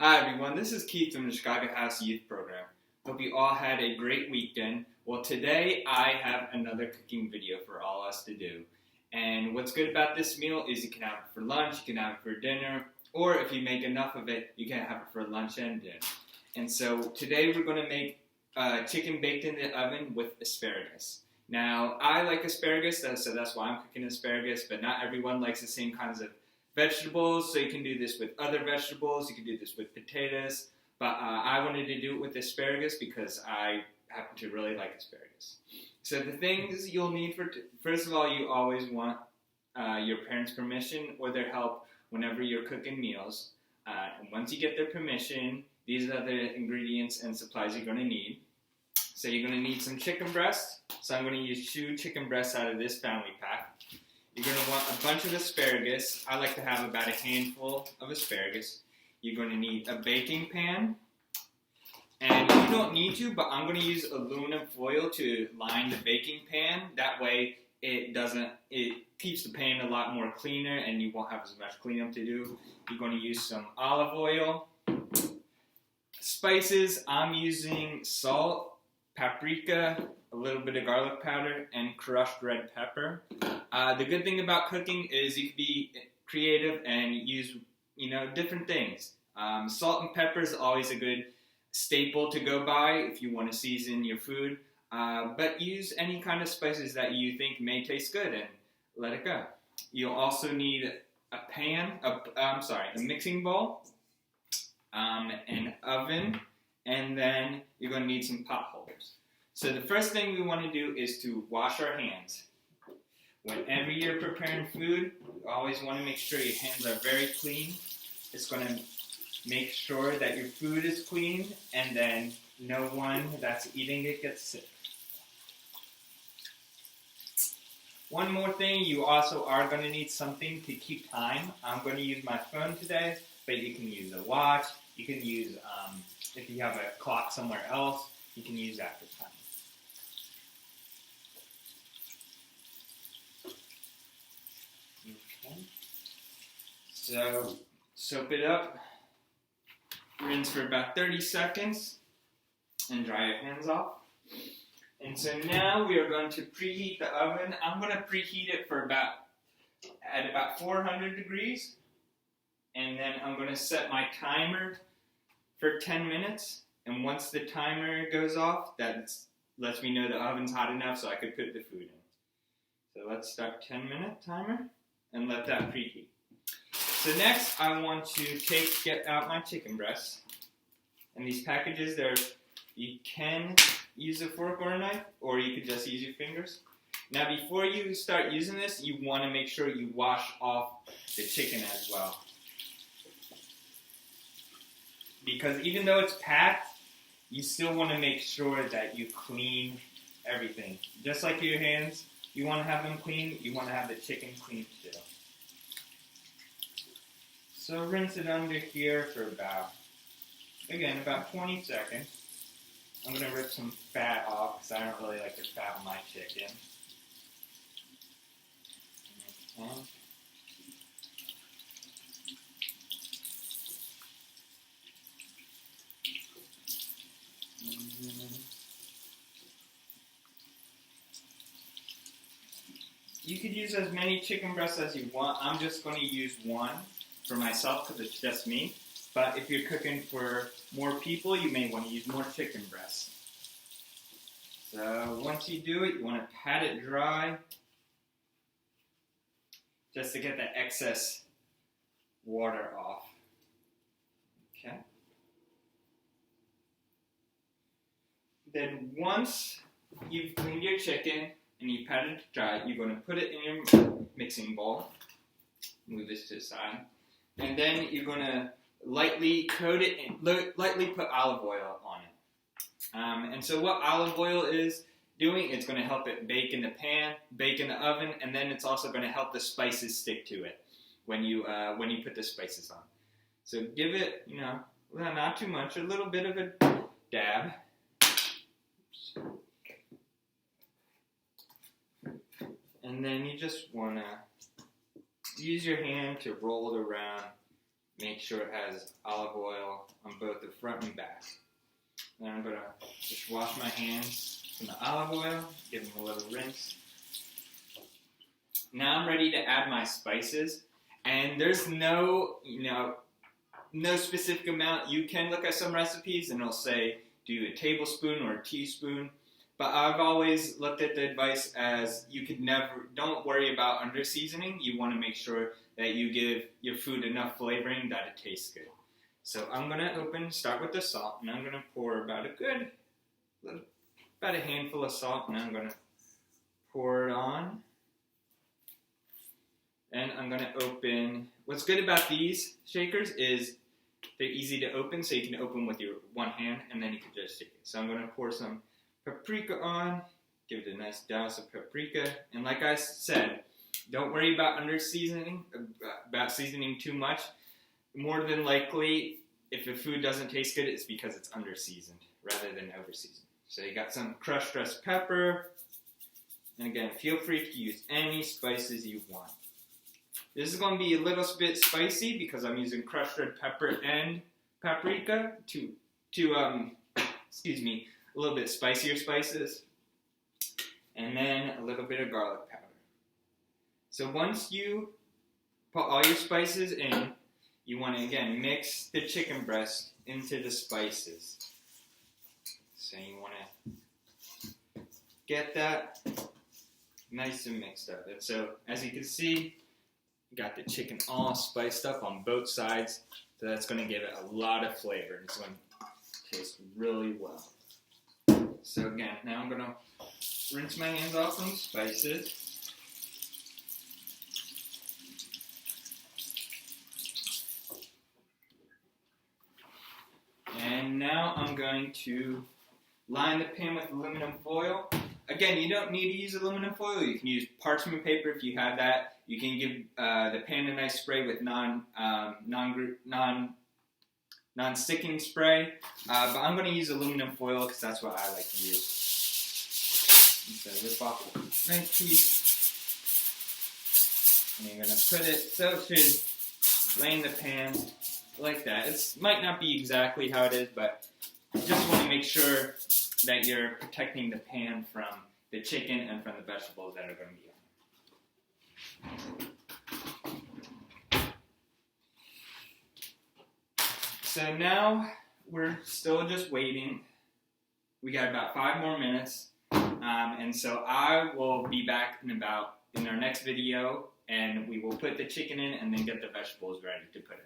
Hi everyone, this is Keith from the Chicago House Youth Program. Hope you all had a great weekend. Well, today I have another cooking video for all us to do. And what's good about this meal is you can have it for lunch, you can have it for dinner, or if you make enough of it, you can have it for lunch and dinner. And so today we're going to make chicken baked in the oven with asparagus. Now, I like asparagus, so that's why I'm cooking asparagus, but not everyone likes the same kinds of vegetables, so you can do this with other vegetables, you can do this with potatoes, but I wanted to do it with asparagus because I happen to really like asparagus. So the things you'll need first of all, you always want your parents' permission or their help whenever you're cooking meals. And once you get their permission, these are the ingredients and supplies you're going to need. So you're going to need some chicken breast. So I'm going to use 2 chicken breasts out of this family pack. You're going to want a bunch of asparagus. I like to have about a handful of asparagus. You're going to need a baking pan. And you don't need to, but I'm going to use aluminum foil to line the baking pan. That way it keeps the pan a lot more cleaner and you won't have as much cleanup to do. You're going to use some olive oil. Spices, I'm using salt, paprika, a little bit of garlic powder, and crushed red pepper. The good thing about cooking is you can be creative and use, different things. Salt and pepper is always a good staple to go by if you want to season your food. But use any kind of spices that you think may taste good and let it go. You'll also need a mixing bowl, an oven, and then you're going to need some pot holders. So the first thing we want to do is to wash our hands. Whenever you're preparing food, you always want to make sure your hands are very clean. It's going to make sure that your food is clean and then no one that's eating it gets sick. One more thing, you also are going to need something to keep time. I'm going to use my phone today, but you can use a watch. You can use, if you have a clock somewhere else, you can use that for time. Okay. So, soak it up, rinse for about 30 seconds, and dry your hands off. And so now we are going to preheat the oven. I'm going to preheat it at about 400 degrees. And then I'm going to set my timer for 10 minutes. And once the timer goes off, that lets me know the oven's hot enough so I could put the food in. So let's start 10-minute timer and let that preheat. So next, I want to get out my chicken breasts. And these packages, you can use a fork or a knife, or you could just use your fingers. Now, before you start using this, you want to make sure you wash off the chicken as well. Because even though it's packed, you still want to make sure that you clean everything. Just like your hands, you want to have them clean, you want to have the chicken clean too. So rinse it under here for about 20 seconds. I'm going to rip some fat off because I don't really like the fat on my chicken. Okay. You could use as many chicken breasts as you want. I'm just going to use one for myself because it's just me. But if you're cooking for more people, you may want to use more chicken breasts. So once you do it, you want to pat it dry just to get the excess water off. Okay. Then once you've cleaned your chicken and you pat it dry, you're going to put it in your mixing bowl. Move this to the side. And then you're going to lightly coat it and lightly put olive oil on it. And so what olive oil is doing, it's going to help it bake in the pan, bake in the oven, and then it's also going to help the spices stick to it when you put the spices on. So give it, not too much, a little bit of a dab. And then you just want to use your hand to roll it around Make sure it has olive oil on both the front and back. Then I'm going to just wash my hands from the olive oil, give them a little rinse. Now I'm ready to add my spices, and there's no specific amount. You can look at some recipes and it'll say do a tablespoon or a teaspoon, but I've always looked at the advice as don't worry about under seasoning. You want to make sure that you give your food enough flavoring that it tastes good. So I'm going to start with the salt, and I'm going to pour about a handful of salt, and I'm going to pour it on. And I'm going to open. What's good about these shakers is they're easy to open, so you can open with your one hand, and then you can just shake it. So I'm going to pour some paprika on, give it a nice douse of paprika, and like I said, don't worry about seasoning too much. More than likely, if the food doesn't taste good, it's because it's under-seasoned rather than over-seasoned. So you got some crushed dressed pepper, and again, feel free to use any spices you want. This is going to be a little bit spicy because I'm using crushed red pepper and paprika to a little bit spicier spices, and then a little bit of garlic powder. So once you put all your spices in, you want to again mix the chicken breast into the spices. So you want to get that nice and mixed up. And so as you can see, you got the chicken all spiced up on both sides. So that's going to give it a lot of flavor. It's going to taste really well. So again, now I'm going to rinse my hands off some spices. And now I'm going to line the pan with aluminum foil. Again, you don't need to use aluminum foil. You can use parchment paper if you have that. You can give the pan a nice spray with non-sticking spray. But I'm going to use aluminum foil because that's what I like to use. So rip off a nice piece. And you're going to put it so it should lay in the pan like that. It might not be exactly how it is, but you just want to make sure that you're protecting the pan from the chicken and from the vegetables that are going to be on. So now we're still just waiting. We got about 5 more minutes, and so I will be back in our next video, and we will put the chicken in and then get the vegetables ready to put in.